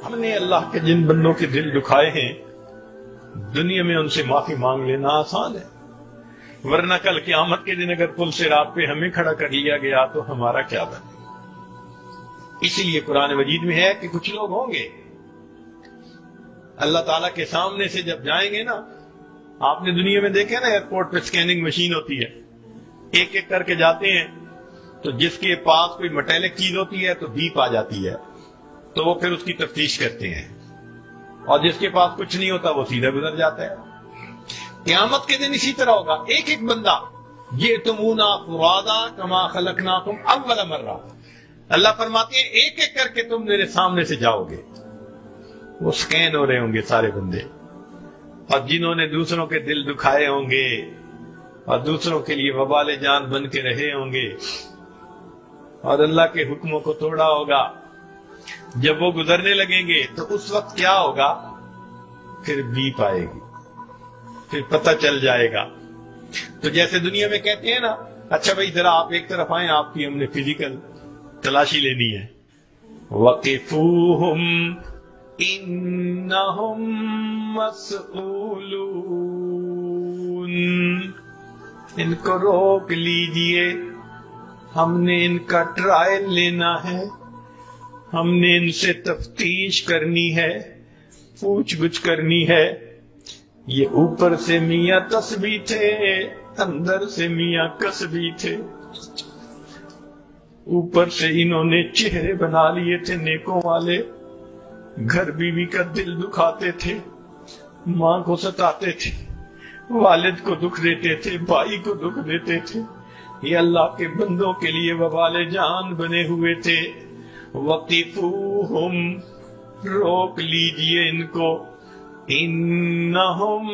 ہم نے اللہ کے جن بندوں کے دل دکھائے ہیں دنیا میں ان سے معافی مانگ لینا آسان ہے، ورنہ کل قیامت کے دن اگر پل سے رات پہ ہمیں کھڑا کر لیا گیا تو ہمارا کیا بنے؟ اسی لیے قرآن مجید میں ہے کہ کچھ لوگ ہوں گے اللہ تعالیٰ کے سامنے سے جب جائیں گے نا، آپ نے دنیا میں دیکھا نا ایئرپورٹ پہ سکیننگ مشین ہوتی ہے، ایک ایک کر کے جاتے ہیں تو جس کے پاس کوئی میٹالک چیز ہوتی ہے تو بیپ آ جاتی ہے تو وہ پھر اس کی تفتیش کرتے ہیں، اور جس کے پاس کچھ نہیں ہوتا وہ سیدھا گزر جاتا ہے۔ قیامت کے دن اسی طرح ہوگا، ایک ایک بندہ جئتمونا فرادا کما خلقناکم اول مرہ، اللہ فرماتے ہیں ایک ایک کر کے تم میرے سامنے سے جاؤ گے، وہ سکین ہو رہے ہوں گے سارے بندے، اور جنہوں نے دوسروں کے دل دکھائے ہوں گے اور دوسروں کے لیے وبال جان بن کے رہے ہوں گے اور اللہ کے حکموں کو توڑا ہوگا، جب وہ گزرنے لگیں گے تو اس وقت کیا ہوگا؟ پھر بیپ آئے گی، پھر پتہ چل جائے گا۔ تو جیسے دنیا میں کہتے ہیں نا، اچھا بھائی ذرا آپ ایک طرف آئیں، آپ کی ہم نے فزیکل تلاشی لینی ہے، وقفوہم انہم مسئولون، ان کو روک لیجئے، ہم نے ان کا ٹرائل لینا ہے، ہم نے ان سے تفتیش کرنی ہے، پوچھ گچھ کرنی ہے۔ یہ اوپر سے میاں تسبیح تھے، اندر سے میاں کسبی تھے، اوپر سے انہوں نے چہرے بنا لیے تھے نیکوں والے، گھر بیوی کا دل دکھاتے تھے، ماں کو ستاتے تھے، والد کو دکھ دیتے تھے، بھائی کو دکھ دیتے تھے، یہ اللہ کے بندوں کے لیے وبال جان بنے ہوئے تھے۔ وقفوہم، روک لیجئے ان کو، انہم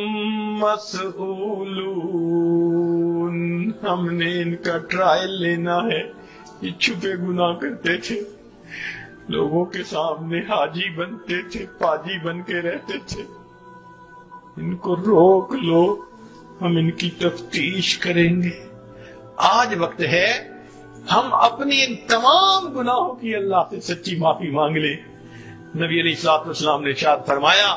مسئولون، ہم نے ان کا ٹرائل لینا ہے۔ یہ چھپے گناہ کرتے تھے، لوگوں کے سامنے حاجی بنتے تھے، پاجی بن کے رہتے تھے، ان کو روک لو، ہم ان کی تفتیش کریں گے۔ آج وقت ہے ہم اپنی ان تمام گناہوں کی اللہ سے سچی معافی مانگ لیں۔ نبی علیہ الصلوۃ والسلام نے ارشاد فرمایا،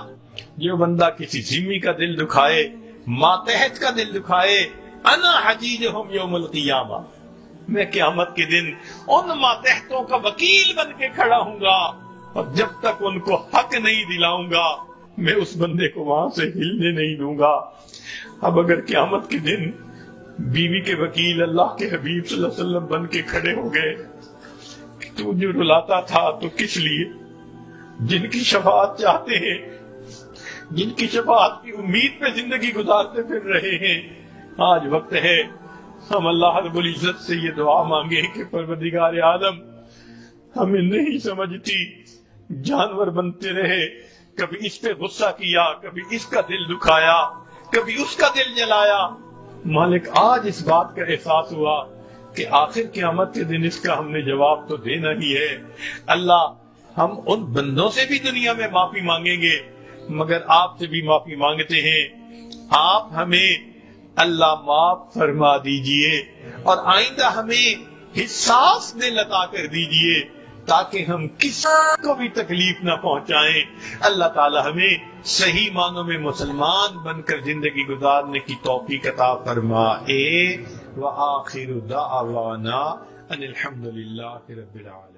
جو بندہ کسی ذمی کا دل دکھائے، ماتحت کا دل دکھائے، انا حجیجہم یوم القیامہ، میں قیامت کے دن ان ماتحتوں کا وکیل بن کے کھڑا ہوں گا، اور جب تک ان کو حق نہیں دلاؤں گا میں اس بندے کو وہاں سے ہلنے نہیں دوں گا۔ اب اگر قیامت کے دن بیوی کے وکیل اللہ کے حبیب صلی اللہ علیہ وسلم بن کے کھڑے ہو گئے کہ تو جو رلاتا تھا تو کس لیے؟ جن کی شفاعت چاہتے ہیں، جن کی شفاعت کی امید پہ زندگی گزارتے پھر رہے ہیں، آج وقت ہے ہم اللہ رب العزت سے یہ دعا مانگے کہ پروردگار عالم ہمیں نہیں سمجھتی، جانور بنتے رہے، کبھی اس پہ غصہ کیا، کبھی اس کا دل دکھایا، کبھی اس کا دل جلایا۔ مالک آج اس بات کا احساس ہوا کہ آخر قیامت کے دن اس کا ہم نے جواب تو دینا ہی ہے۔ اللہ ہم ان بندوں سے بھی دنیا میں معافی مانگیں گے، مگر آپ سے بھی معافی مانگتے ہیں، آپ ہمیں اللہ معاف فرما دیجئے، اور آئندہ ہمیں حساس دل عطا کر دیجئے تاکہ ہم کسی کو بھی تکلیف نہ پہنچائیں۔ اللہ تعالی ہمیں صحیح معنوں میں مسلمان بن کر زندگی گزارنے کی توفیق عطا فرمائے۔ وآخر دعوانا ان الحمد للہ رب العالمین۔